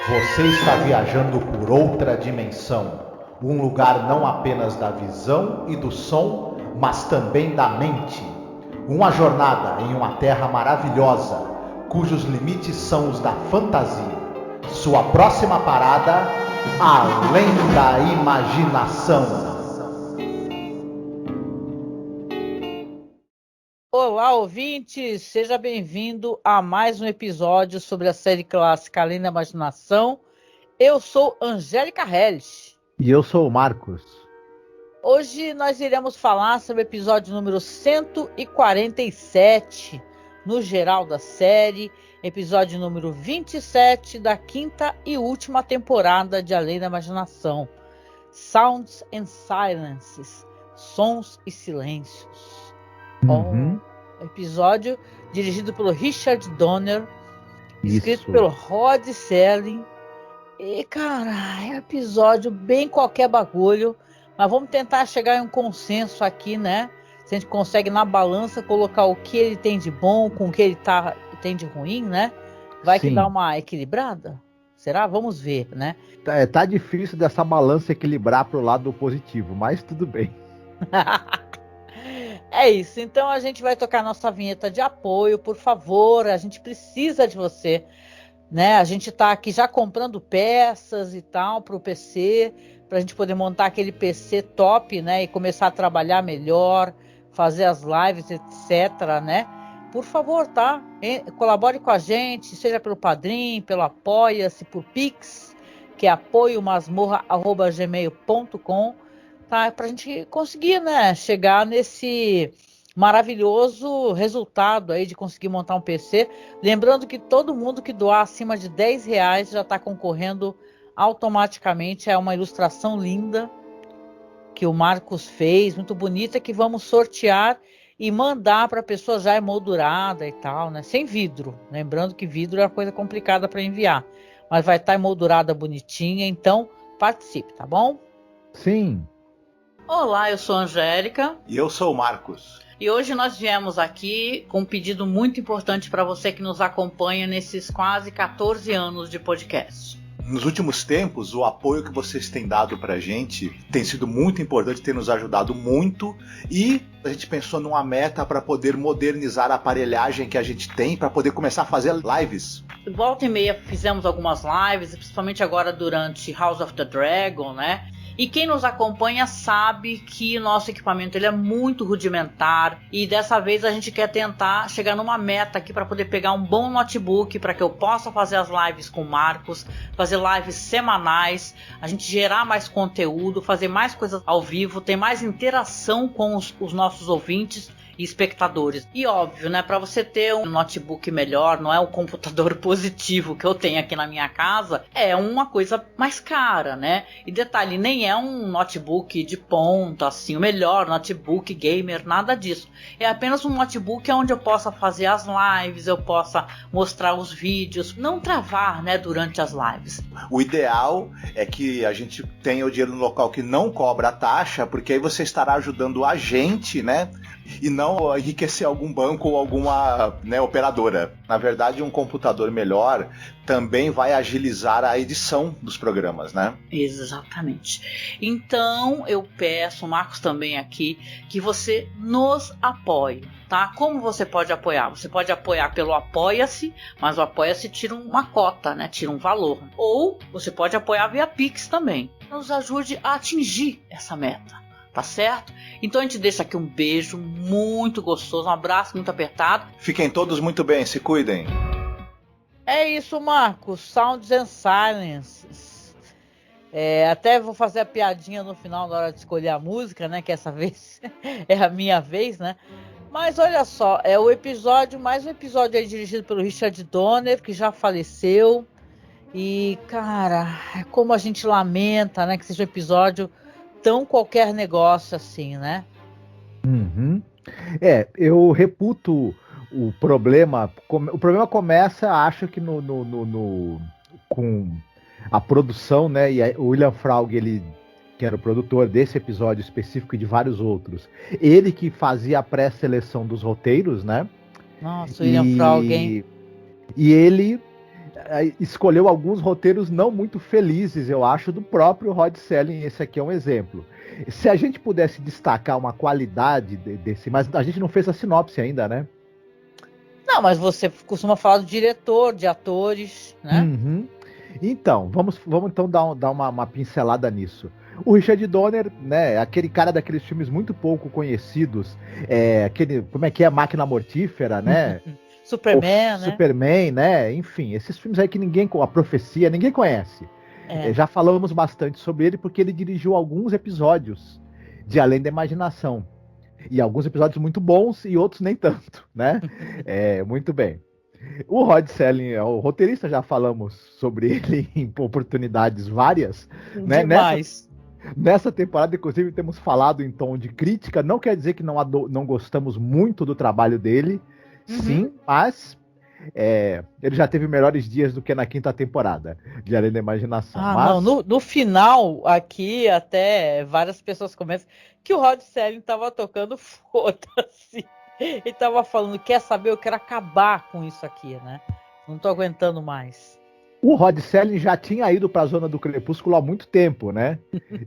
Você está viajando por outra dimensão, um lugar não apenas da visão e do som, mas também da mente. Uma jornada em uma terra maravilhosa, cujos limites são os da fantasia. Sua próxima parada, além da imaginação. Olá, ouvintes! Seja bem-vindo a mais um episódio sobre a série clássica Além da Imaginação. Eu sou Angélica Helles. E eu sou o Marcos. Hoje nós iremos falar sobre o episódio número 147, no geral da série, episódio número 27 da quinta e última temporada de Além da Imaginação. Sounds and Silences, Sons e Silêncios. Episódio dirigido pelo Richard Donner, escrito pelo Rod Serling. E, cara, é um episódio bem qualquer bagulho, mas vamos tentar chegar em um consenso aqui, né? Se a gente consegue na balança colocar o que ele tem de bom com o que ele tem de ruim, né? Vai que dá uma equilibrada? Será? Vamos ver, né? Tá difícil dessa balança equilibrar pro lado positivo, mas tudo bem. É isso, então a gente vai tocar nossa vinheta de apoio, por favor, a gente precisa de você, né? A gente tá aqui já comprando peças e tal pro PC, pra gente poder montar aquele PC top, né? E começar a trabalhar melhor, fazer as lives, etc, né? Por favor, tá? Colabore com a gente, seja pelo Padrim, pelo Apoia-se, por Pix, que é apoiomasmorra@gmail.com. Tá, pra gente conseguir, né, chegar nesse maravilhoso resultado aí de conseguir montar um PC. Lembrando que todo mundo que doar acima de R$10 já está concorrendo automaticamente a uma ilustração linda que o Marcos fez, muito bonita, que vamos sortear e mandar para a pessoa já emoldurada e tal, né, sem vidro. Lembrando que vidro é uma coisa complicada para enviar, mas vai estar emoldurada bonitinha, então participe, tá bom? Sim. Olá, eu sou a Angélica. E eu sou o Marcos. E hoje nós viemos aqui com um pedido muito importante para você que nos acompanha nesses quase 14 anos de podcast. Nos últimos tempos, o apoio que vocês têm dado pra gente tem sido muito importante, tem nos ajudado muito, e a gente pensou numa meta para poder modernizar a aparelhagem que a gente tem, para poder começar a fazer lives. Volta e meia fizemos algumas lives, principalmente agora durante House of the Dragon, né? E quem nos acompanha sabe que o nosso equipamento ele é muito rudimentar e dessa vez a gente quer tentar chegar numa meta aqui para poder pegar um bom notebook para que eu possa fazer as lives com o Marcos, fazer lives semanais, a gente gerar mais conteúdo, fazer mais coisas ao vivo, ter mais interação com os nossos ouvintes e espectadores. E óbvio, né, para você ter um notebook melhor, não é o computador positivo que eu tenho aqui na minha casa, é uma coisa mais cara, né? E detalhe, nem é um notebook de ponta, assim, o melhor notebook gamer, nada disso. É apenas um notebook onde eu possa fazer as lives, eu possa mostrar os vídeos, não travar, né, durante as lives. O ideal é que a gente tenha o dinheiro no local que não cobra taxa, porque aí você estará ajudando a gente, né? E não enriquecer algum banco ou alguma, né, operadora. Na verdade, um computador melhor também vai agilizar a edição dos programas, né? Exatamente. Então, eu peço, o Marcos também aqui, que você nos apoie, tá? Como você pode apoiar? Você pode apoiar pelo Apoia-se, mas o Apoia-se tira uma cota, né? Tira um valor. Ou você pode apoiar via Pix também. Nos ajude a atingir essa meta. Tá certo? Então a gente deixa aqui um beijo muito gostoso, um abraço muito apertado. Fiquem todos muito bem, se cuidem. É isso, Marcos. Sounds and Silences. Até vou fazer a piadinha no final na hora de escolher a música, né? Que essa vez é a minha vez, né? Mas olha só, é o episódio, mais um episódio aí dirigido pelo Richard Donner, que já faleceu. E, cara, como a gente lamenta, né? Que seja um episódio tão qualquer negócio assim, né? Eu reputo o problema. O problema começa, acho que com a produção, né? E o William Fraug, ele que era o produtor desse episódio específico e de vários outros, ele que fazia a pré-seleção dos roteiros, né? Nossa, o William Fraug, hein? E ele escolheu alguns roteiros não muito felizes, eu acho, do próprio Rod Serling. Esse aqui é um exemplo. Se a gente pudesse destacar uma qualidade desse, mas a gente não fez a sinopse ainda, né? Não, mas você costuma falar do diretor, de atores, né? Uhum. Então, vamos então dar uma pincelada nisso. O Richard Donner, né, aquele cara daqueles filmes muito pouco conhecidos, como é que é, Máquina Mortífera, né? Superman, né? Superman, né? Enfim, esses filmes aí que A Profecia, ninguém conhece. Já falamos bastante sobre ele porque ele dirigiu alguns episódios de Além da Imaginação. E alguns episódios muito bons e outros nem tanto, né? Muito bem. O Rod Serling é o roteirista, já falamos sobre ele em oportunidades várias. Né? Nessa temporada, inclusive, temos falado em tom de crítica. Não quer dizer que não gostamos muito do trabalho dele, sim, mas ele já teve melhores dias do que na quinta temporada de Além da Imaginação. Não, no final, aqui, até várias pessoas comentam que o Rod Serling tava tocando foda-se. Ele tava falando, quer saber, eu quero acabar com isso aqui, né? Não tô aguentando mais. O Rod Serling já tinha ido para a Zona do Crepúsculo há muito tempo, né?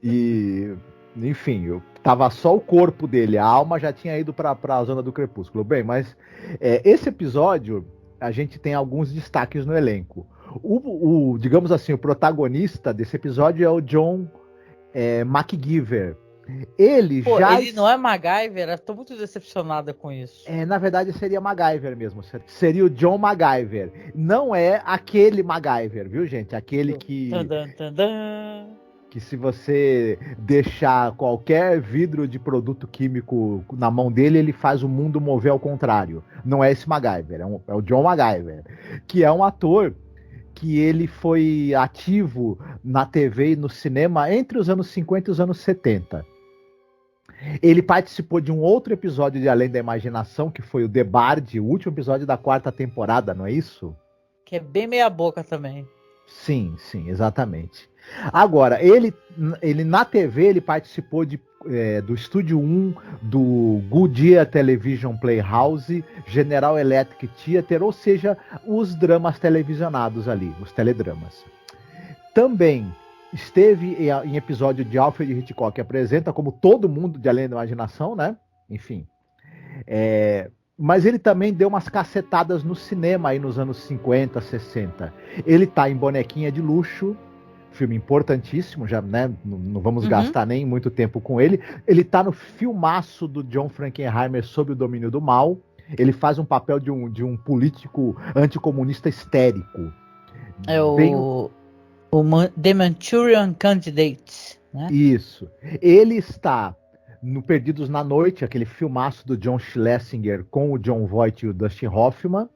E, enfim, tava só o corpo dele, a alma já tinha ido para a Zona do Crepúsculo. Bem, mas esse episódio, a gente tem alguns destaques no elenco. Digamos assim, o protagonista desse episódio é o John McGiver. Ele não é MacGyver? Eu tô muito decepcionada com isso. Na verdade, seria MacGyver mesmo. Seria o John MacGyver. Não é aquele MacGyver, viu, gente? Aquele que... que se você deixar qualquer vidro de produto químico na mão dele, ele faz o mundo mover ao contrário. Não é esse MacGyver, é o John MacGyver, que é um ator que ele foi ativo na TV e no cinema entre os anos 50 e os anos 70. Ele participou de um outro episódio de Além da Imaginação, que foi o The Bard, o último episódio da 4ª temporada, não é isso? Que é bem meia boca também. Sim, exatamente. Agora, ele na TV, ele participou do Estúdio 1, do Goodyear Television Playhouse, General Electric Theater, ou seja, os dramas televisionados ali, os teledramas. Também esteve em episódio de Alfred Hitchcock Apresenta, como todo mundo de Além da Imaginação, né? Enfim. Mas ele também deu umas cacetadas no cinema aí nos anos 50, 60. Ele tá em Bonequinha de Luxo, filme importantíssimo, já, né? Não vamos gastar nem muito tempo com ele. Ele tá no filmaço do John Frankenheimer Sob o Domínio do Mal. Ele faz um papel de um político anticomunista histérico. The Manchurian Candidate, né? Isso. Ele está no Perdidos na Noite, aquele filmaço do John Schlesinger com o Jon Voight e o Dustin Hoffman.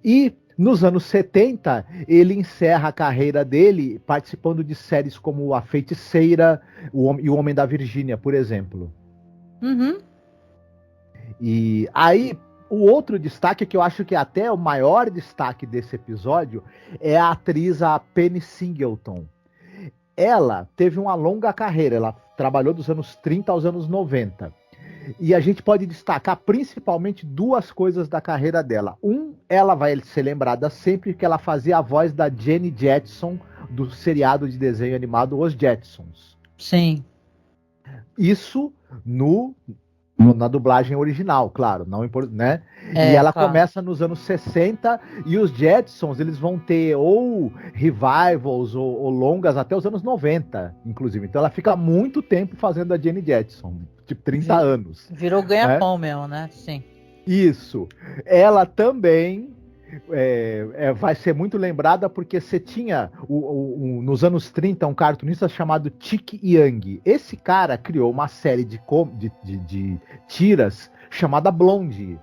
E nos anos 70, ele encerra a carreira dele participando de séries como A Feiticeira e O Homem da Virgínia, por exemplo. E aí, o outro destaque, que eu acho que é até o maior destaque desse episódio, é a atriz a Penny Singleton. Ela teve uma longa carreira, ela trabalhou dos anos 30 aos anos 90. E a gente pode destacar principalmente duas coisas da carreira dela. Ela vai ser lembrada sempre que ela fazia a voz da Jenny Jetson do seriado de desenho animado Os Jetsons. Sim. Isso na dublagem original, claro, não, né? E ela começa nos anos 60 e os Jetsons, eles vão ter ou revivals ou longas até os anos 90, inclusive. Então ela fica muito tempo fazendo a Jenny Jetson, tipo 30 anos. Virou ganha-pão mesmo, né? Sim. Isso. Ela também vai ser muito lembrada porque você tinha nos anos 30 um cartunista chamado Chick Young. Esse cara criou uma série de tiras chamada Blondie,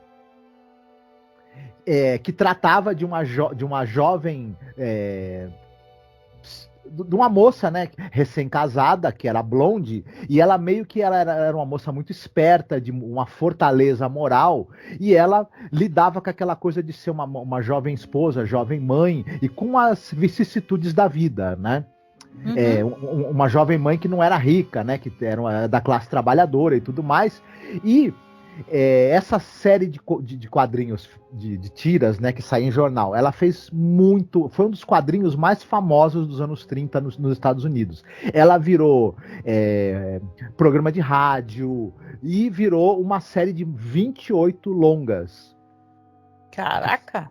que tratava de uma jovem, de uma moça, né, recém-casada, que era blonde, e ela meio que era uma moça muito esperta, de uma fortaleza moral, e ela lidava com aquela coisa de ser uma jovem esposa, jovem mãe, e com as vicissitudes da vida, né? Uma jovem mãe que não era rica, né, que era da classe trabalhadora e tudo mais, e essa série de quadrinhos, de tiras, né, que sai em jornal, ela fez muito. Foi um dos quadrinhos mais famosos dos anos 30 nos Estados Unidos. Ela virou programa de rádio e virou uma série de 28 longas. Caraca!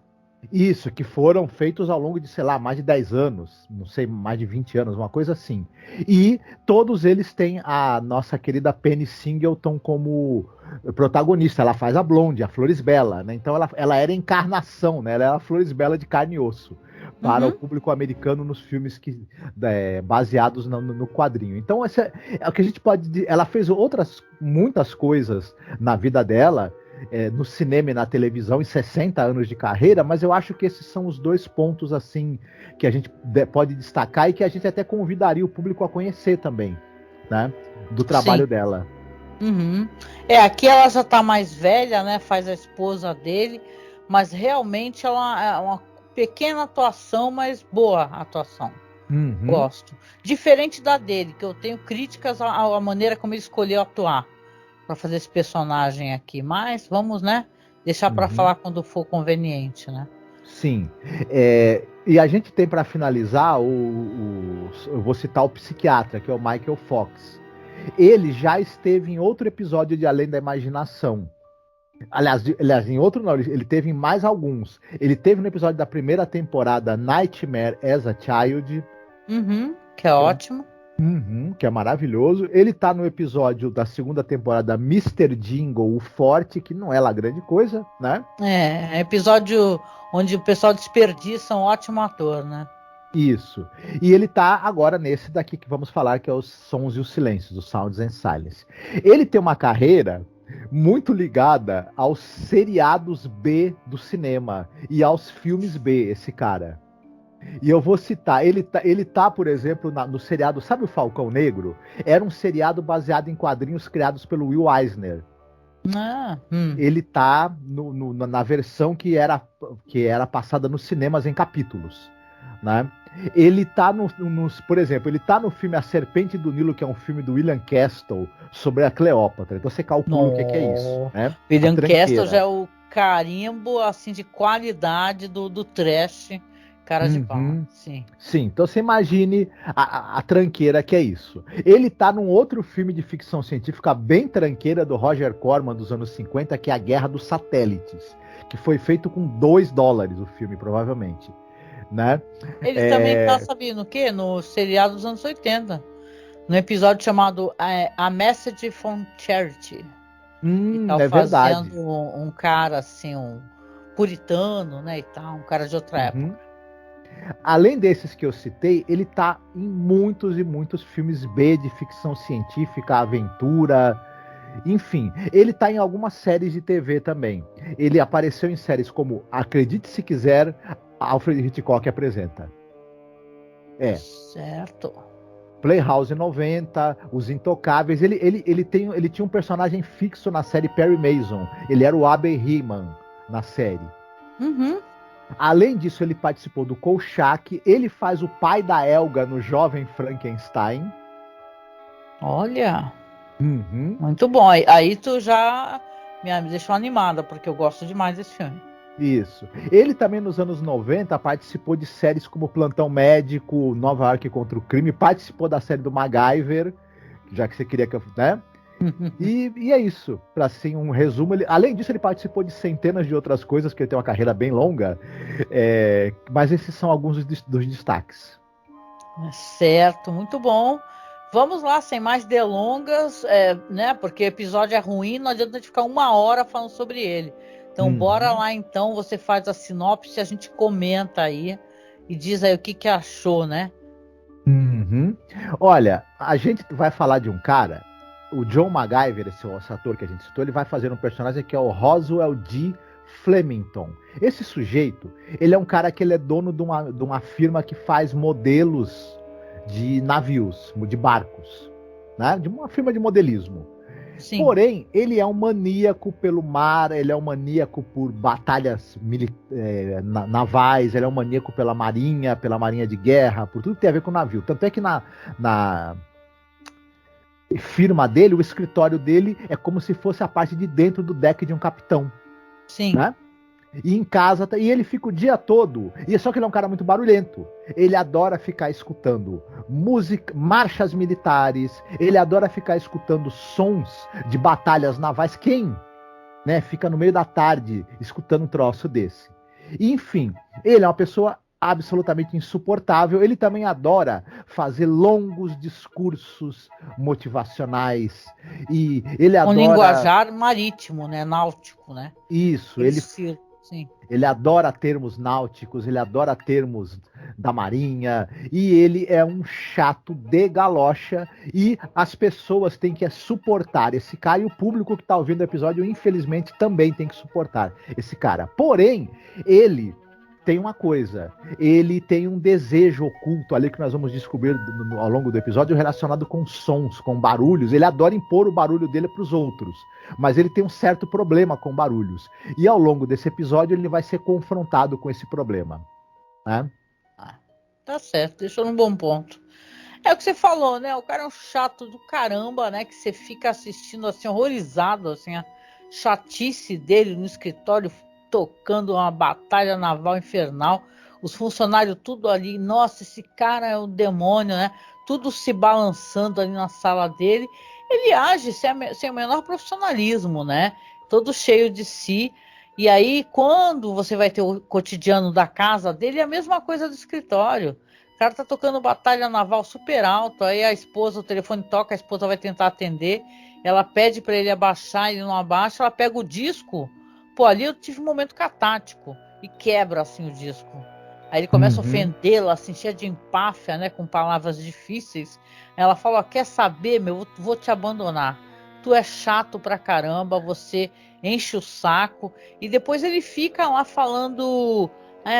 Isso, que foram feitos ao longo de, sei lá, mais de 10 anos, não sei, mais de 20 anos, uma coisa assim. E todos eles têm a nossa querida Penny Singleton como protagonista. Ela faz a Blonde, a Florisbella, né? Então ela era encarnação, né? Ela era a Florisbella de carne e osso para o público americano nos filmes baseados no quadrinho. Então, essa é o que a gente pode dizer. Ela fez muitas coisas na vida dela, no cinema e na televisão, em 60 anos de carreira, mas eu acho que esses são os dois pontos assim que a gente pode destacar e que a gente até convidaria o público a conhecer também, né, do trabalho dela. Uhum. Aqui ela já tá mais velha, né, faz a esposa dele, mas realmente ela é uma pequena atuação, mas boa atuação. Gosto. Diferente da dele, que eu tenho críticas à maneira como ele escolheu atuar para fazer esse personagem aqui, mas vamos, né, deixar para falar quando for conveniente, né? Sim. E a gente tem para finalizar eu vou citar o psiquiatra, que é o Michael Fox. Ele já esteve em outro episódio de Além da Imaginação. Aliás, em outro não, ele teve em mais alguns. Ele teve no episódio da primeira temporada Nightmare as a Child. Que é ótimo. Que é maravilhoso. Ele tá no episódio da segunda temporada Mr. Jingle, o Forte, que não é lá grande coisa, né? É episódio onde o pessoal desperdiça um ótimo ator, né? Isso. E ele tá agora nesse daqui que vamos falar, que é os Sons e os Silêncios, os Sounds and Silence. Ele tem uma carreira muito ligada aos seriados B do cinema e aos filmes B, esse cara. E eu vou citar, ele tá, por exemplo, no seriado, sabe o Falcão Negro? Era um seriado baseado em quadrinhos criados pelo Will Eisner. Ele tá na versão que era passada nos cinemas em capítulos, né? Ele tá por exemplo, ele tá no filme A Serpente do Nilo, que é um filme do William Castle sobre a Cleópatra. Então você calcula o que é isso, né? William Castle já é o carimbo assim de qualidade do trash. Cara de pau, sim. Sim, então você imagine a tranqueira que é isso. Ele tá num outro filme de ficção científica bem tranqueira do Roger Corman dos anos 50, que é A Guerra dos Satélites, que foi feito com $2 o filme, provavelmente, né? Ele também tá, sabendo o quê? No seriado dos anos 80, no episódio chamado A Message from Charity. É verdade. Fazendo um cara assim, um puritano, né, e tal, um cara de outra época. Além desses que eu citei, ele tá em muitos e muitos filmes B de ficção científica, aventura, enfim. Ele tá em algumas séries de TV também. Ele apareceu em séries como Acredite Se Quiser, Alfred Hitchcock apresenta. Certo. Playhouse 90, Os Intocáveis. Ele tinha um personagem fixo na série Perry Mason. Ele era o Abe Heyman na série. Além disso, ele participou do Kolchak. Ele faz o pai da Elga no Jovem Frankenstein. Olha, muito bom. Aí tu já me deixou animada, porque eu gosto demais desse filme. Isso. Ele também nos anos 90 participou de séries como Plantão Médico, Nova York contra o Crime, participou da série do MacGyver, já que você queria que eu... né? E é isso, para assim um resumo. Além disso, ele participou de centenas de outras coisas, porque ele tem uma carreira bem longa, mas esses são alguns dos destaques. Certo, muito bom. Vamos lá, sem mais delongas, né? Porque o episódio é ruim, não adianta a gente ficar 1 hora falando sobre ele. Então, bora lá então, você faz a sinopse, a gente comenta aí e diz aí o que achou, né? Olha, a gente vai falar de um cara. O John MacGyver, esse ator que a gente citou, ele vai fazer um personagem que é o Roswell D. Flemington. Esse sujeito, ele é um cara que ele é dono de uma firma que faz modelos de navios, de barcos, né? De uma firma de modelismo. Sim. Porém, ele é um maníaco pelo mar, ele é um maníaco por batalhas navais, ele é um maníaco pela marinha de guerra, por tudo que tem a ver com navio. Tanto é que firma dele, o escritório dele é como se fosse a parte de dentro do deck de um capitão. Sim. Né? E em casa, e ele fica o dia todo, e só que ele é um cara muito barulhento. Ele adora ficar escutando música, marchas militares, ele adora ficar escutando sons de batalhas navais. Quem, né, fica no meio da tarde escutando um troço desse? E, enfim, ele é uma pessoa absolutamente insuportável. Ele também adora fazer longos discursos motivacionais e ele Um adora linguajar marítimo, né? Náutico, né? isso, Sim. ele adora termos náuticos, ele adora termos da marinha, e ele é um chato de galocha, e as pessoas têm que suportar esse cara, e o público que está ouvindo o episódio, infelizmente, também tem que suportar esse cara. Porém, ele tem uma coisa, ele tem um desejo oculto ali que nós vamos descobrir ao longo do episódio relacionado com sons, com barulhos. Ele adora impor o barulho dele para os outros, mas ele tem um certo problema com barulhos. E ao longo desse episódio ele vai ser confrontado com esse problema. Né? Tá certo, deixou num bom ponto. É o que você falou, né? O cara é um chato do caramba, né? Que você fica assistindo assim, horrorizado, assim, a chatice dele no escritório, tocando uma batalha naval infernal. Os funcionários tudo ali, nossa, esse cara é um demônio, né? Tudo se balançando ali na sala dele. Ele age sem o menor profissionalismo, né? Todo cheio de si. E aí, quando você vai ter o cotidiano da casa dele, é a mesma coisa do escritório. O cara tá tocando batalha naval super alto, aí a esposa, o telefone toca, a esposa vai tentar atender, ela pede para ele abaixar, ele não abaixa, ela pega o disco, pô, ali eu tive um momento catático, e quebra assim o disco. Aí ele começa a ofendê-la, assim, cheia de empáfia, né, com palavras difíceis. Ela fala, ó, quer saber, meu, vou te abandonar. Tu é chato pra caramba, você enche o saco. E depois ele fica lá falando,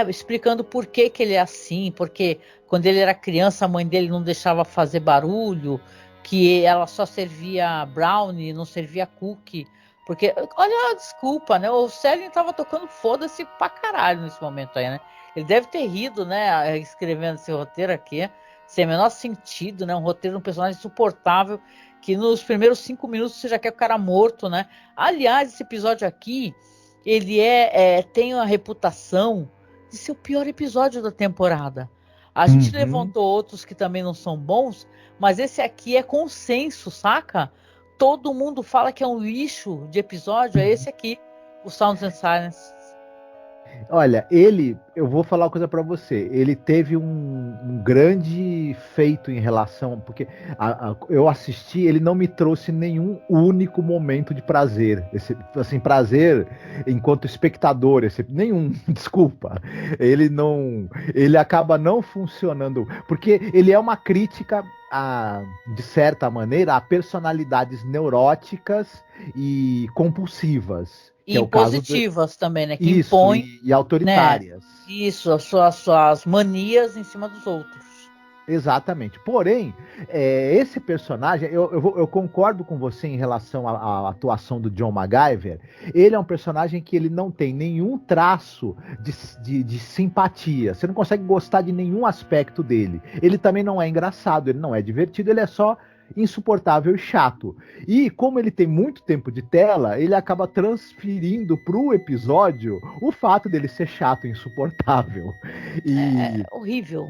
explicando por que ele é assim, porque quando ele era criança a mãe dele não deixava fazer barulho, que ela só servia brownie, não servia cookie. Porque, olha a desculpa, né? O Célio tava tocando foda-se pra caralho nesse momento aí, né? Ele deve ter rido, né, escrevendo esse roteiro aqui, sem o menor sentido, né? Um roteiro de um personagem insuportável, que nos primeiros 5 minutos você já quer o cara morto, né? Aliás, esse episódio aqui, ele tem a reputação de ser o pior episódio da temporada. A gente levantou outros que também não são bons, mas esse aqui é consenso, saca? Todo mundo fala que é um lixo de episódio, é esse aqui, o Sounds and Silence. Olha, eu vou falar uma coisa pra você. Ele teve um grande feito em relação, porque eu assisti, ele não me trouxe nenhum único momento de prazer. Assim, prazer enquanto espectador, nenhum, desculpa. Ele acaba não funcionando, porque ele é uma crítica de certa maneira, a personalidades neuróticas e compulsivas. E impositivas também, né? Que isso, impõem e autoritárias. Né? Isso, as suas manias em cima dos outros. Exatamente. Porém, esse personagem, eu concordo com você em relação à atuação do John MacGyver. Ele é um personagem que ele não tem nenhum traço de simpatia. Você não consegue gostar de nenhum aspecto dele. Ele também não é engraçado, ele não é divertido, ele é só insuportável e chato. E como ele tem muito tempo de tela, ele acaba transferindo pro episódio o fato dele ser chato e insuportável. É horrível.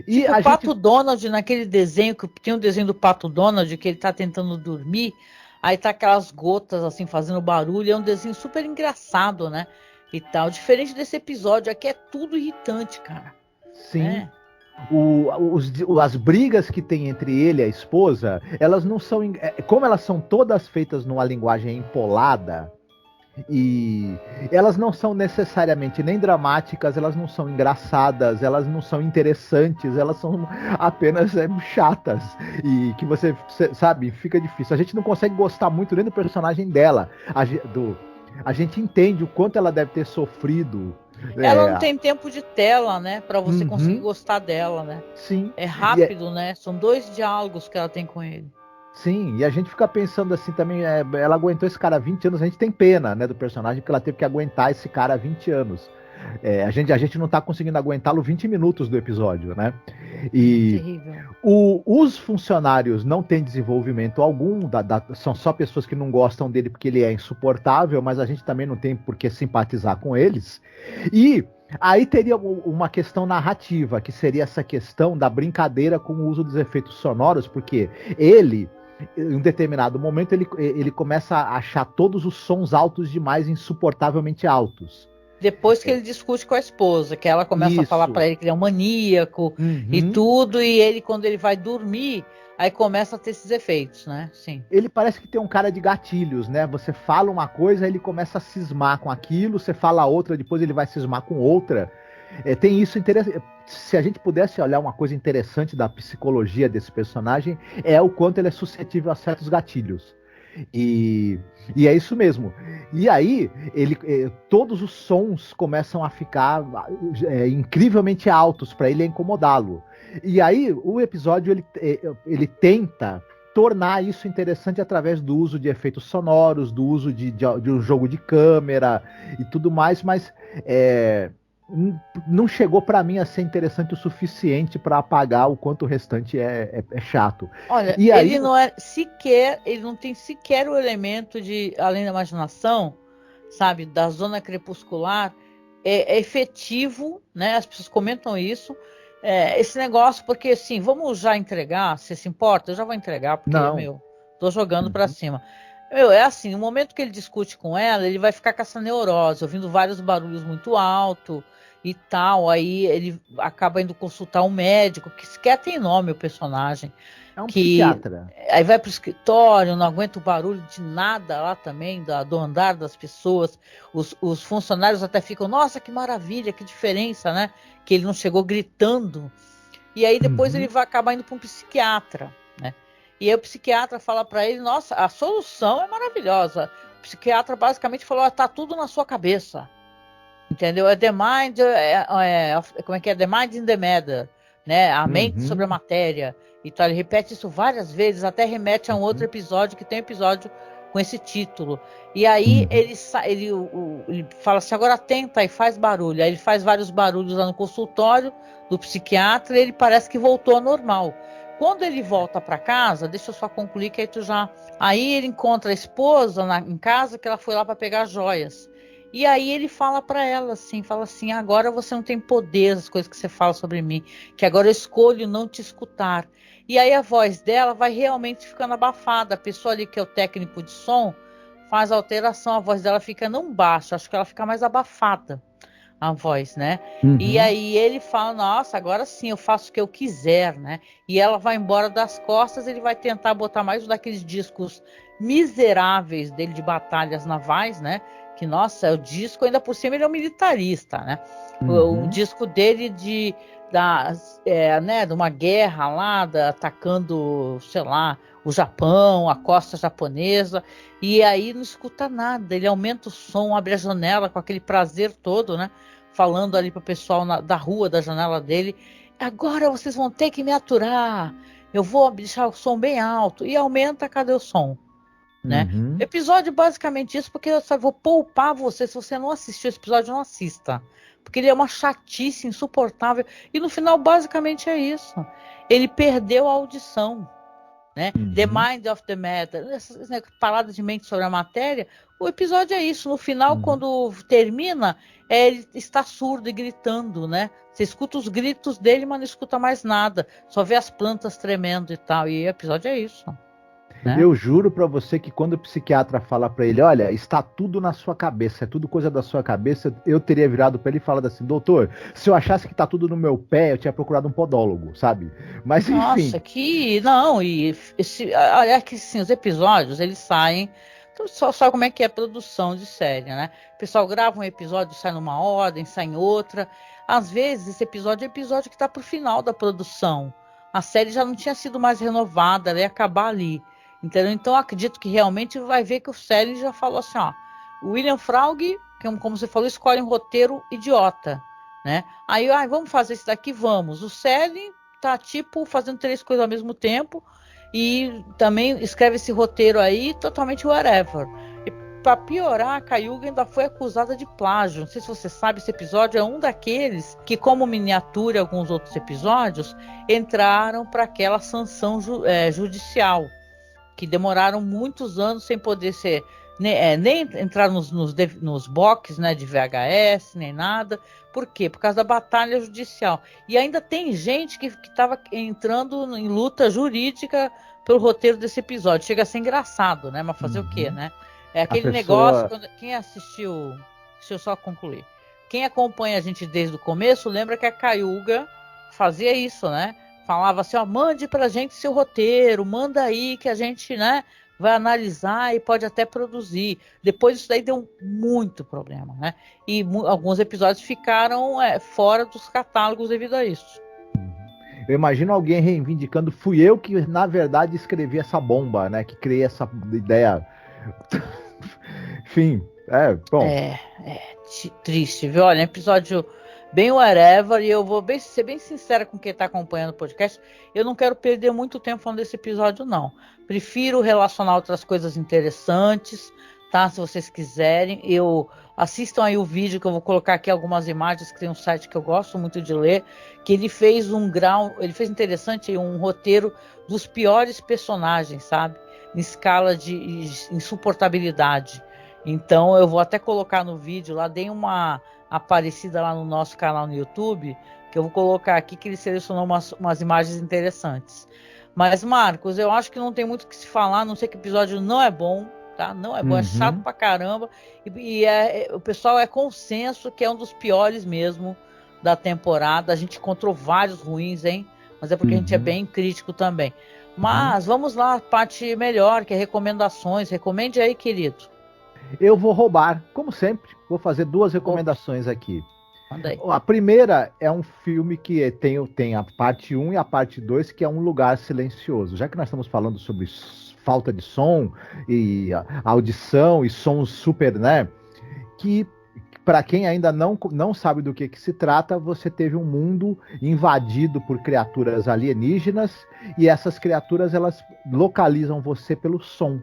E tipo o Pato Donald naquele desenho, que tem um desenho do Pato Donald que ele tá tentando dormir, aí tá aquelas gotas assim fazendo barulho, é um desenho super engraçado, né? E tal. Diferente desse episódio, aqui é tudo irritante, cara. Sim. As brigas que tem entre ele e a esposa, elas não são. Como elas são todas feitas numa linguagem empolada, e elas não são necessariamente nem dramáticas, elas não são engraçadas, elas não são interessantes, elas são apenas chatas. E que você sabe, fica difícil. A gente não consegue gostar muito nem do personagem dela. A gente entende o quanto ela deve ter sofrido. Ela não tem tempo de tela, né? Pra você conseguir gostar dela, né? Sim. É rápido, né? São 2 diálogos que ela tem com ele. Sim, e a gente fica pensando assim também, ela aguentou esse cara há 20 anos, a gente tem pena, né, do personagem, porque ela teve que aguentar esse cara há 20 anos. a gente não tá conseguindo aguentá-lo 20 minutos do episódio, né? E Terrível. os funcionários não têm desenvolvimento algum, são só pessoas que não gostam dele porque ele é insuportável, mas a gente também não tem por que simpatizar com eles. E aí teria uma questão narrativa, que seria essa questão da brincadeira com o uso dos efeitos sonoros, porque ele, em um determinado momento, ele começa a achar todos os sons altos demais, insuportavelmente altos. Depois que ele discute com a esposa, que ela começa a falar pra ele que ele é um maníaco e tudo, e ele, quando ele vai dormir, aí começa a ter esses efeitos, né? Sim. Ele parece que tem um cara de gatilhos, né? Você fala uma coisa, ele começa a cismar com aquilo, você fala outra, depois ele vai cismar com outra. Tem isso interessante. Se a gente pudesse olhar uma coisa interessante da psicologia desse personagem, é o quanto ele é suscetível a certos gatilhos. E é isso mesmo. E aí, todos os sons começam a ficar incrivelmente altos para ele incomodá-lo. E aí, o episódio ele tenta tornar isso interessante através do uso de efeitos sonoros, do uso de um jogo de câmera e tudo mais, mas não chegou para mim a ser interessante o suficiente para apagar o quanto o restante é chato. Olha, e aí, ele não tem sequer o elemento de, além da imaginação, sabe, da zona crepuscular, é efetivo, né? As pessoas comentam isso, esse negócio, porque assim, vamos já entregar, se se importa, eu já vou entregar, porque, tô jogando para cima. É assim, no momento que ele discute com ela, ele vai ficar com essa neurose, ouvindo vários barulhos muito alto e tal, aí ele acaba indo consultar um médico, que sequer tem nome o personagem. É um psiquiatra. Aí vai pro escritório, não aguenta o barulho de nada lá também, do andar das pessoas. Os funcionários até ficam, nossa, que maravilha, que diferença, né? Que ele não chegou gritando. E aí depois ele vai acabar indo para um psiquiatra, né? E aí o psiquiatra fala para ele, nossa, a solução é maravilhosa. O psiquiatra basicamente falou, tá tudo na sua cabeça. Entendeu? É the mind, como é que é? The mind in the matter, né? A mente sobre a matéria. Então ele repete isso várias vezes, até remete a um outro episódio, que tem um episódio com esse título. E aí ele fala assim, agora tenta e faz barulho. Aí ele faz vários barulhos lá no consultório do psiquiatra e ele parece que voltou ao normal. Quando ele volta para casa, deixa eu só concluir que aí Aí ele encontra a esposa em casa, que ela foi lá para pegar joias. E aí ele fala para ela assim, agora você não tem poder, as coisas que você fala sobre mim, que agora eu escolho não te escutar. E aí a voz dela vai realmente ficando abafada. A pessoa ali que é o técnico de som faz a alteração, a voz dela fica não baixa, acho que ela fica mais abafada, a voz, né? E aí ele fala, nossa, agora sim, eu faço o que eu quiser, né? E ela vai embora das costas, ele vai tentar botar mais um daqueles discos miseráveis dele de batalhas navais, né? Que, nossa, o disco, ainda por cima, ele é um militarista, né? O disco dele de uma guerra lá, atacando, sei lá, o Japão, a costa japonesa, e aí não escuta nada, ele aumenta o som, abre a janela com aquele prazer todo, né? Falando ali pro pessoal da rua, da janela dele, agora vocês vão ter que me aturar, eu vou deixar o som bem alto, e aumenta, cadê o som? Né? Episódio basicamente isso, porque eu vou poupar você, se você não assistiu esse episódio, não assista, porque ele é uma chatice insuportável, e no final basicamente é isso, ele perdeu a audição, né? The Mind of the Matter, essa parada de mente sobre a matéria, o episódio é isso, no final quando termina, ele está surdo e gritando, né? Você escuta os gritos dele, mas não escuta mais nada, só vê as plantas tremendo e tal, e o episódio é isso. Né? Eu juro pra você que quando o psiquiatra fala pra ele, olha, está tudo na sua cabeça, é tudo coisa da sua cabeça, eu teria virado pra ele e falado assim, doutor, se eu achasse que tá tudo no meu pé, eu tinha procurado um podólogo, sabe? Mas enfim. Nossa, olha que assim, os episódios, eles saem, então só sabe como é que é a produção de série, né? O pessoal grava um episódio, sai numa ordem, sai em outra, às vezes esse episódio é episódio que tá pro final da produção, a série já não tinha sido mais renovada, ela ia acabar ali. Entendeu? Então, acredito que realmente vai ver que o Selig já falou assim, ó, o William Fraug, como você falou, escolhe um roteiro idiota, né? Aí, vamos fazer isso daqui, vamos. O Selig tá, tipo, fazendo 3 coisas ao mesmo tempo e também escreve esse roteiro aí totalmente whatever. pra piorar, a Cayuga ainda foi acusada de plágio. Não sei se você sabe, esse episódio é um daqueles que, como miniatura e alguns outros episódios, entraram para aquela sanção judicial, que demoraram muitos anos sem poder ser nem entrar nos boxes, né, de VHS, nem nada. Por quê? Por causa da batalha judicial. E ainda tem gente que estava entrando em luta jurídica pelo roteiro desse episódio. Chega a ser engraçado, né? Mas fazer o quê, né? É aquele negócio, quem assistiu, deixa eu só concluir. Quem acompanha a gente desde o começo, lembra que a Cayuga fazia isso, né? Falava assim, ó, mande pra gente seu roteiro, manda aí que a gente, né, vai analisar e pode até produzir. Depois isso daí deu muito problema, né? E alguns episódios ficaram fora dos catálogos devido a isso. Eu imagino alguém reivindicando, fui eu que, na verdade, escrevi essa bomba, né? Que criei essa ideia. Enfim, bom. Triste, viu? Olha, episódio bem whatever, e eu vou ser bem sincera com quem está acompanhando o podcast, eu não quero perder muito tempo falando desse episódio, não. Prefiro relacionar outras coisas interessantes, tá? Se vocês quiserem, assistam aí o vídeo que eu vou colocar aqui algumas imagens, que tem um site que eu gosto muito de ler, que ele fez ele fez interessante um roteiro dos piores personagens, sabe? Em escala de insuportabilidade. Então eu vou até colocar no vídeo lá, dei uma aparecida lá no nosso canal no YouTube, que eu vou colocar aqui, que ele selecionou umas imagens interessantes. Mas, Marcos, eu acho que não tem muito o que se falar, não sei que o episódio não é bom, tá? Não é bom, é chato pra caramba, e o pessoal é consenso que é um dos piores mesmo da temporada. A gente encontrou vários ruins, hein? Mas é porque a gente é bem crítico também. Mas vamos lá, a parte melhor, que é recomendações. Recomende aí, querido. Eu vou roubar, como sempre. Vou fazer 2 recomendações aqui. Manda aí. A primeira é um filme que tem a parte 1 e a parte 2, que é Um Lugar Silencioso. Já que nós estamos falando sobre falta de som e audição e sons super, né? Que, para quem ainda não sabe do que se trata, você teve um mundo invadido por criaturas alienígenas, e essas criaturas, elas localizam você pelo som.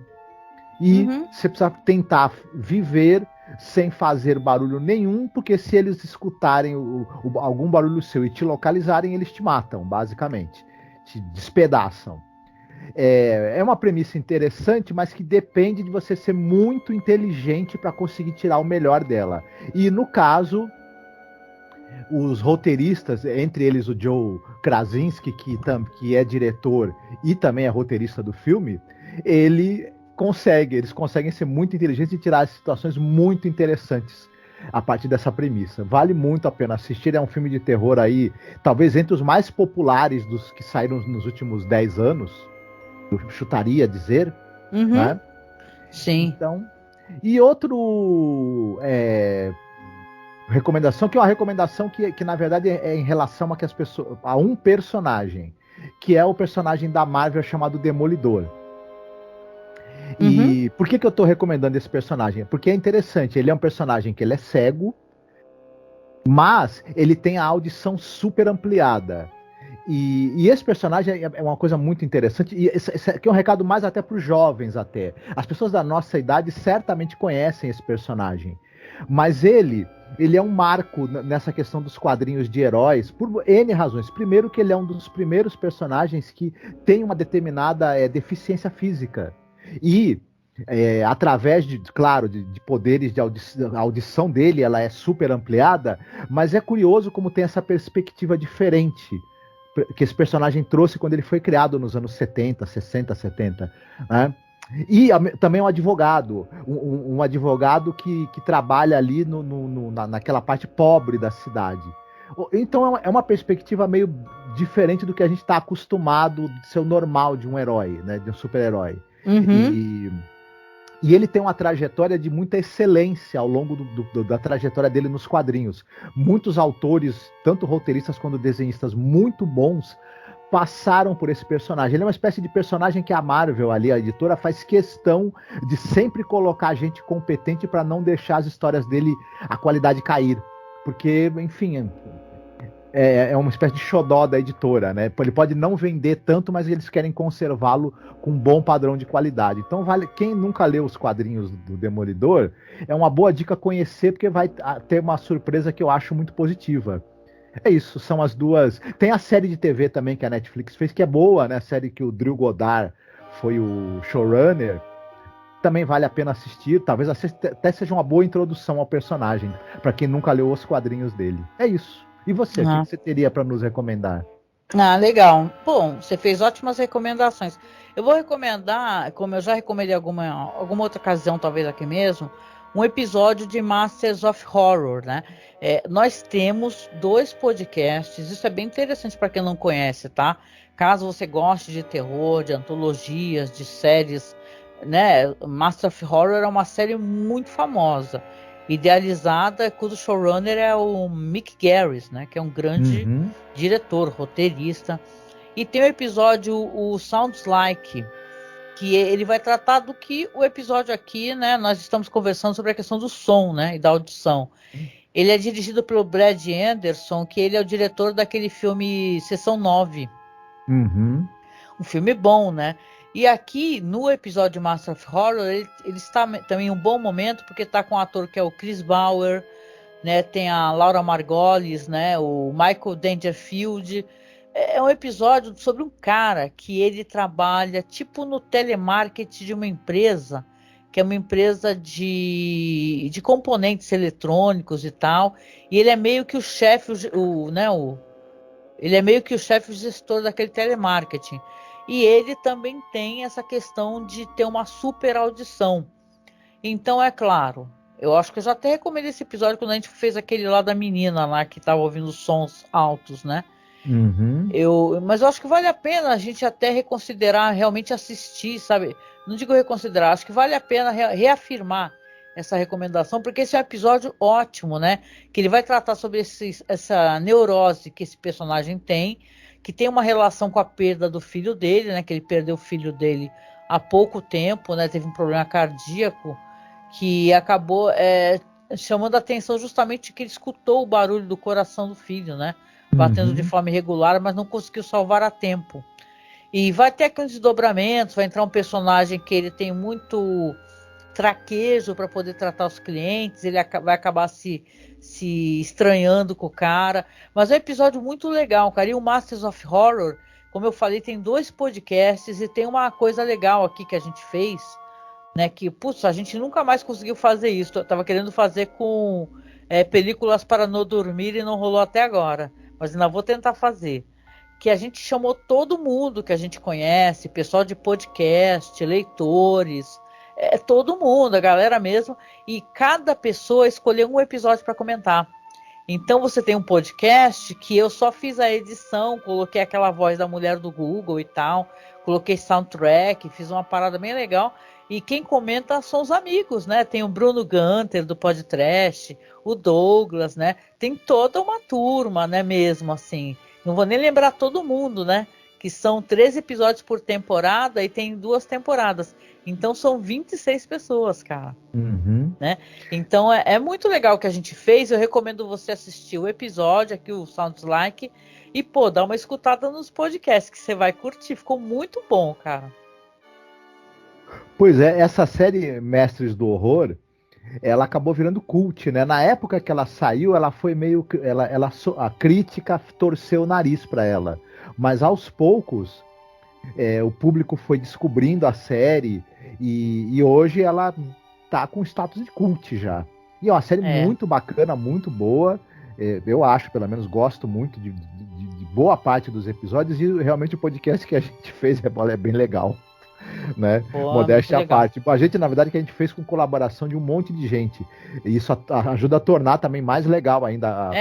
E você precisa tentar viver sem fazer barulho nenhum, porque se eles escutarem algum barulho seu e te localizarem, eles te matam, basicamente. Te despedaçam. É uma premissa interessante, mas que depende de você ser muito inteligente para conseguir tirar o melhor dela. E no caso, os roteiristas, entre eles o Joe Krasinski, que é diretor e também é roteirista do filme, eles conseguem ser muito inteligentes e tirar situações muito interessantes a partir dessa premissa. Vale muito a pena assistir, é um filme de terror aí, talvez entre os mais populares dos que saíram nos últimos 10 anos, eu chutaria dizer, né? Sim. Então, e outro recomendação, que é uma recomendação que na verdade é em relação a um personagem, que é o personagem da Marvel chamado Demolidor. E por que eu tô recomendando esse personagem? Porque é interessante, ele é um personagem que ele é cego, mas ele tem a audição super ampliada. E esse personagem é uma coisa muito interessante, e esse aqui é um recado mais até para os jovens até. As pessoas da nossa idade certamente conhecem esse personagem, mas ele é um marco nessa questão dos quadrinhos de heróis, por N razões. Primeiro que ele é um dos primeiros personagens que tem uma determinada deficiência física. E através de poderes de audição, a audição dele ela é super ampliada, mas é curioso como tem essa perspectiva diferente que esse personagem trouxe quando ele foi criado nos anos 70, 60, 70, né? E também um advogado, um advogado que trabalha ali naquela parte pobre da cidade. Então é uma perspectiva meio diferente do que a gente está acostumado de ser o normal de um herói, né, de um super-herói. E ele tem uma trajetória de muita excelência ao longo da trajetória dele nos quadrinhos. Muitos autores, tanto roteiristas quanto desenhistas muito bons, passaram por esse personagem. Ele é uma espécie de personagem que a Marvel, ali, a editora, faz questão de sempre colocar gente competente para não deixar as histórias dele, a qualidade cair. Porque, enfim, é uma espécie de xodó da editora, né? Ele pode não vender tanto, mas eles querem conservá-lo com um bom padrão de qualidade. Então, quem nunca leu os quadrinhos do Demolidor, é uma boa dica conhecer, porque vai ter uma surpresa que eu acho muito positiva. É isso, são as duas. Tem a série de TV também que a Netflix fez, que é boa, né? A série que o Drew Goddard foi o showrunner. Também vale a pena assistir. Talvez até seja uma boa introdução ao personagem, para quem nunca leu os quadrinhos dele. É isso. E você, o que você teria para nos recomendar? Legal. Bom, você fez ótimas recomendações. Eu vou recomendar, como eu já recomendei alguma outra ocasião, talvez aqui mesmo, um episódio de Masters of Horror, né? Nós temos 2 podcasts, isso é bem interessante para quem não conhece, tá? Caso você goste de terror, de antologias, de séries, né? Masters of Horror é uma série muito famosa, idealizada, cujo showrunner é o Mick Garris, né? Que é um grande diretor, roteirista. E tem o episódio, o Sounds Like, que ele vai tratar do que o episódio aqui, né? Nós estamos conversando sobre a questão do som, né? E da audição. Ele é dirigido pelo Brad Anderson, que ele é o diretor daquele filme Sessão 9. Um filme bom, né? E aqui, no episódio de Master of Horror, ele está também em um bom momento, porque está com um ator que é o Chris Bauer, né? Tem a Laura Margolis, né? O Michael Dangerfield. É um episódio sobre um cara que ele trabalha tipo no telemarketing de uma empresa, que é uma empresa de componentes eletrônicos e tal, e ele é meio que o chefe, ele é meio que o chefe gestor daquele telemarketing. E ele também tem essa questão de ter uma super audição. Então, é claro, eu acho que eu já até recomendei esse episódio quando a gente fez aquele lá da menina lá que estava ouvindo sons altos, né? Mas eu acho que vale a pena a gente até reconsiderar, realmente assistir, sabe? Não digo reconsiderar, acho que vale a pena reafirmar essa recomendação, porque esse é um episódio ótimo, né? Que ele vai tratar sobre essa neurose que esse personagem tem, que tem uma relação com a perda do filho dele, né? Que ele perdeu o filho dele há pouco tempo, né? Teve um problema cardíaco que acabou chamando a atenção justamente que ele escutou o barulho do coração do filho, né? Batendo de forma irregular, mas não conseguiu salvar a tempo. E vai ter aqui uns desdobramentos, vai entrar um personagem que ele tem muito traquejo para poder tratar os clientes, ele vai acabar se estranhando com o cara, mas é um episódio muito legal, cara. E o Masters of Horror, como eu falei, tem 2 podcasts e tem uma coisa legal aqui que a gente fez, né, que, putz, a gente nunca mais conseguiu fazer isso. Eu tava querendo fazer com películas para não dormir e não rolou até agora, mas ainda vou tentar fazer. Que a gente chamou todo mundo que a gente conhece, pessoal de podcast, leitores, todo mundo, a galera mesmo, e cada pessoa escolheu um episódio para comentar. Então você tem um podcast que eu só fiz a edição, coloquei aquela voz da mulher do Google e tal, coloquei soundtrack, fiz uma parada bem legal, e quem comenta são os amigos, né? Tem o Bruno Gunter do Podcast, o Douglas, né? Tem toda uma turma, né, mesmo assim. Não vou nem lembrar todo mundo, né? Que são 13 episódios por temporada e tem 2 temporadas. Então são 26 pessoas, cara. Né? Então é muito legal o que a gente fez. Eu recomendo você assistir o episódio aqui, o Sounds Like, e dá uma escutada nos podcasts que você vai curtir. Ficou muito bom, cara. Pois é, essa série Mestres do Horror, ela acabou virando cult, né? Na época que ela saiu, ela foi meio que a crítica torceu o nariz para ela, mas aos poucos o público foi descobrindo a série e hoje ela tá com status de cult já. E é uma série muito bacana, muito boa. Eu acho, pelo menos, gosto muito de boa parte dos episódios e realmente o podcast que a gente fez é bem legal. Né? Modéstia à parte. A gente, na verdade, que a gente fez com colaboração de um monte de gente. E isso ajuda a tornar também mais legal ainda.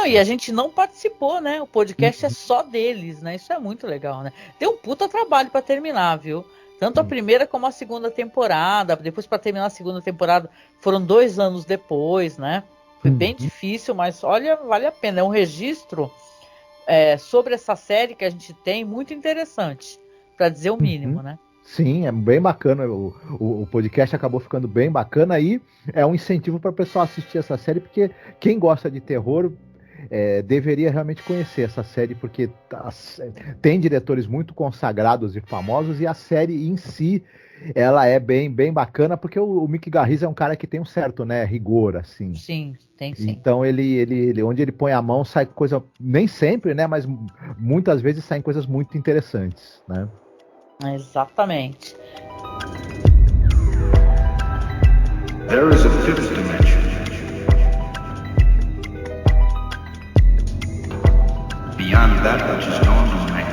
E a gente não participou, né? O podcast é só deles, né? Isso é muito legal, né? Tem um puta trabalho para terminar, viu? Tanto a primeira como a segunda temporada. Depois, para terminar a segunda temporada, foram 2 anos depois, né? Foi bem difícil, mas olha, vale a pena. É um registro sobre essa série que a gente tem muito interessante, para dizer o mínimo, né? Sim, é bem bacana. O podcast acabou ficando bem bacana e é um incentivo para o pessoal assistir essa série, porque quem gosta de terror, deveria realmente conhecer essa série, porque tem diretores muito consagrados e famosos, e a série em si, ela é bem, bem bacana, porque o Mick Garris é um cara que tem um certo, né, rigor, assim. Sim, tem sim. Então ele onde ele põe a mão sai coisa, nem sempre, né, mas muitas vezes saem coisas muito interessantes, né? Exatamente. There is a fifth dimension. Beyond that which is known to man.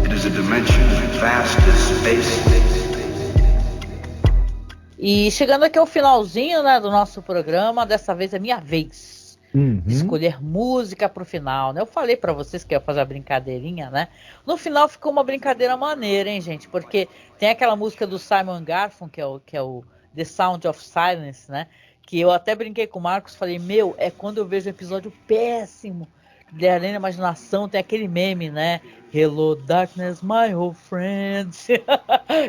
It is a dimension vast as space. E chegando aqui ao finalzinho, né, do nosso programa, dessa vez é minha vez. De escolher música pro final, né? Eu falei pra vocês que ia fazer a brincadeirinha, né? No final ficou uma brincadeira maneira, hein, gente? Porque tem aquela música do Simon Garfunkel, que é o The Sound of Silence, né? Que eu até brinquei com o Marcos, falei, é quando eu vejo um episódio péssimo de Além da Imaginação, tem aquele meme, né? Hello Darkness, my old friend.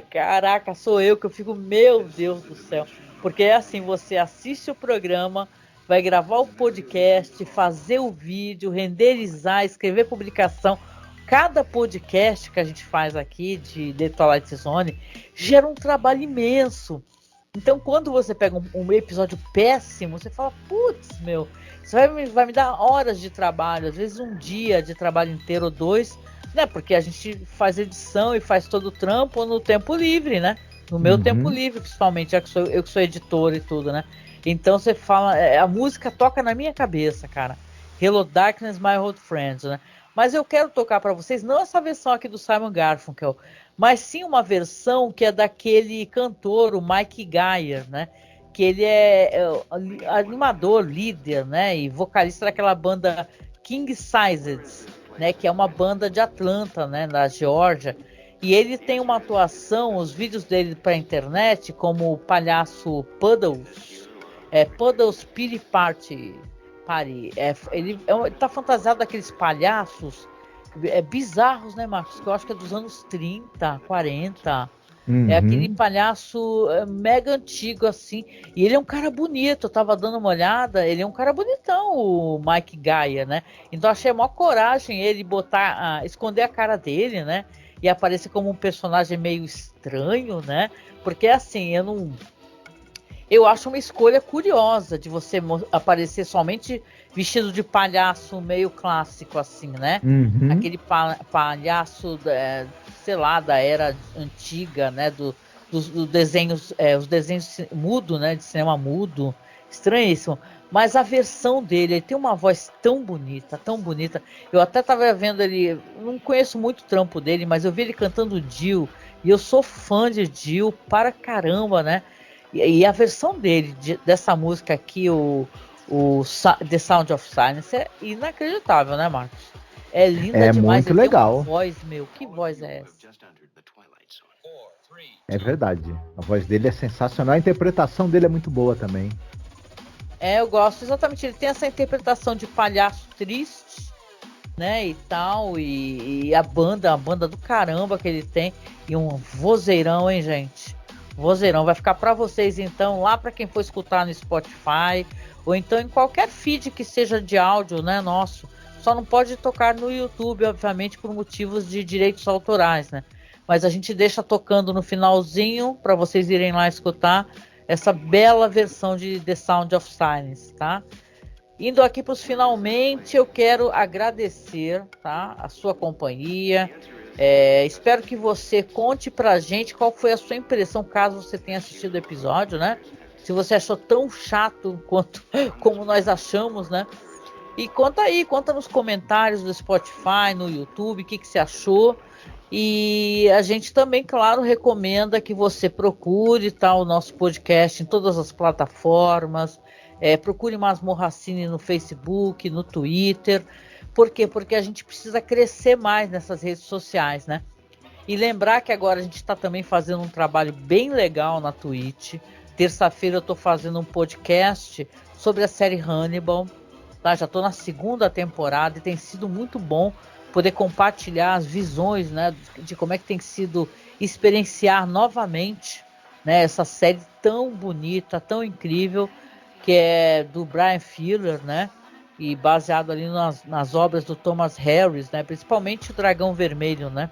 Caraca, sou eu que eu fico, meu Deus do céu. Porque é assim, você assiste o programa, vai gravar o podcast, fazer o vídeo, renderizar, escrever publicação. Cada podcast que a gente faz aqui de The Twilight Zone gera um trabalho imenso. Então, quando você pega um episódio péssimo, você fala, putz, isso vai me dar horas de trabalho, às vezes um dia de trabalho inteiro ou 2, né? Porque a gente faz edição e faz todo o trampo no tempo livre, né? No meu tempo livre, principalmente, já que eu que sou editor e tudo, né? Então você fala, a música toca na minha cabeça, cara. Hello Darkness, my old friends, né? Mas eu quero tocar para vocês, não essa versão aqui do Simon Garfunkel, mas sim uma versão que é daquele cantor, o Mike Geyer, né? Que ele é animador, líder, né? E vocalista daquela banda King Sized, né? Que é uma banda de Atlanta, né? Na Geórgia. E ele tem uma atuação, os vídeos dele para a internet, como o palhaço Puddles, Puddles Pity Party. Ele tá fantasiado daqueles palhaços bizarros, né, Marcos? Que eu acho que é dos anos 30, 40. É aquele palhaço mega antigo, assim. E ele é um cara bonito, eu tava dando uma olhada. Ele é um cara bonitão, o Mike Geyer, né? Então achei a maior coragem ele esconder a cara dele, né? E aparecer como um personagem meio estranho, né? Porque assim, eu acho uma escolha curiosa de você aparecer somente vestido de palhaço meio clássico, assim, né? Aquele palhaço, sei lá, da era antiga, né? Dos desenhos, os desenhos mudo, né? De cinema mudo. Estranhíssimo. Mas a versão dele, ele tem uma voz tão bonita, tão bonita. Eu até tava vendo ele, não conheço muito o trampo dele, mas eu vi ele cantando Jill. E eu sou fã de Jill para caramba, né? E a versão dele, dessa música aqui, o The Sound of Silence, é inacreditável, né, Marcos? É linda demais. Muito legal. Uma voz, que voz é essa? É verdade. A voz dele é sensacional. A interpretação dele é muito boa também. Eu gosto, exatamente. Ele tem essa interpretação de palhaço triste, né, e tal. E a banda do caramba que ele tem. E um vozeirão, hein, gente? Vozeirão. Vai ficar pra vocês, então, lá pra quem for escutar no Spotify. Ou então em qualquer feed que seja de áudio, né, nosso. Só não pode tocar no YouTube, obviamente, por motivos de direitos autorais, né? Mas a gente deixa tocando no finalzinho para vocês irem lá escutar essa bela versão de The Sound of Silence, tá? Indo aqui para os finalmente, eu quero agradecer, tá, a sua companhia. Espero que você conte pra gente qual foi a sua impressão, caso você tenha assistido o episódio, né? Se você achou tão chato como nós achamos, né? E conta nos comentários do Spotify, no YouTube, o que você achou. E a gente também, claro, recomenda que você procure o nosso podcast em todas as plataformas. Procure Masmorra Cine no Facebook, no Twitter. Por quê? Porque a gente precisa crescer mais nessas redes sociais, né? E lembrar que agora a gente está também fazendo um trabalho bem legal na Twitch. Terça-feira eu estou fazendo um podcast sobre a série Hannibal. Tá? Já estou na 2ª temporada e tem sido muito bom poder compartilhar as visões, né, de como é que tem sido experienciar novamente né? Essa série tão bonita, tão incrível, que é do Bryan Fuller, né? E baseado ali nas obras do Thomas Harris, né? Principalmente o Dragão Vermelho, né?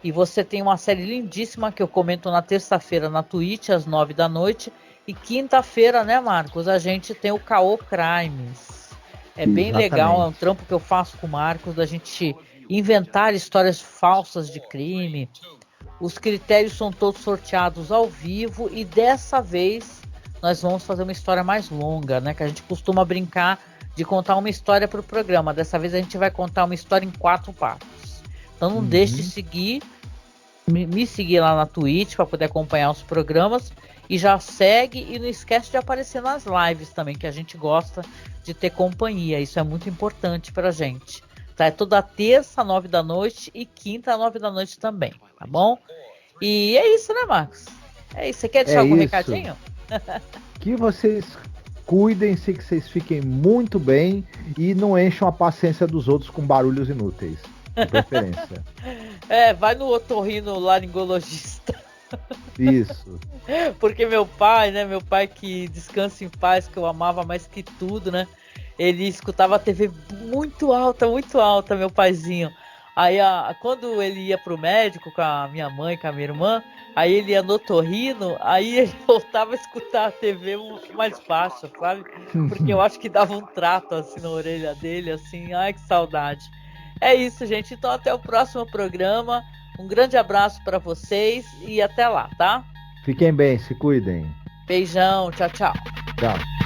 E você tem uma série lindíssima que eu comento na terça-feira na Twitch, às 9 da noite. E quinta-feira, né, Marcos? A gente tem o K.O. Crimes. É bem legal, é um trampo que eu faço com o Marcos, da gente inventar histórias falsas de crime. Os critérios são todos sorteados ao vivo e dessa vez nós vamos fazer uma história mais longa, né? Que a gente costuma brincar de contar uma história para o programa. Dessa vez a gente vai contar uma história em 4 partes. Então não deixe de seguir, me seguir lá na Twitch para poder acompanhar os programas. E já segue e não esquece de aparecer nas lives também, que a gente gosta de ter companhia. Isso é muito importante pra gente. Tá? É toda terça, 9 da noite e quinta, 9 da noite também, tá bom? E é isso, né, Marcos? É isso. Você quer deixar algum recadinho? Que vocês cuidem-se, que vocês fiquem muito bem e não encham a paciência dos outros com barulhos inúteis, de preferência. Vai no otorrinolaringologista. Isso. Porque meu pai, né? Meu pai que descansa em paz, que eu amava mais que tudo, né? Ele escutava a TV muito alta, meu paizinho. Aí quando ele ia pro médico com a minha mãe, com a minha irmã, aí ele ia no otorrino, aí ele voltava a escutar a TV mais baixa, sabe? Porque eu acho que dava um trato assim na orelha dele, assim, ai que saudade. É isso, gente. Então até o próximo programa. Um grande abraço para vocês e até lá, tá? Fiquem bem, se cuidem. Beijão, tchau, tchau. Tchau.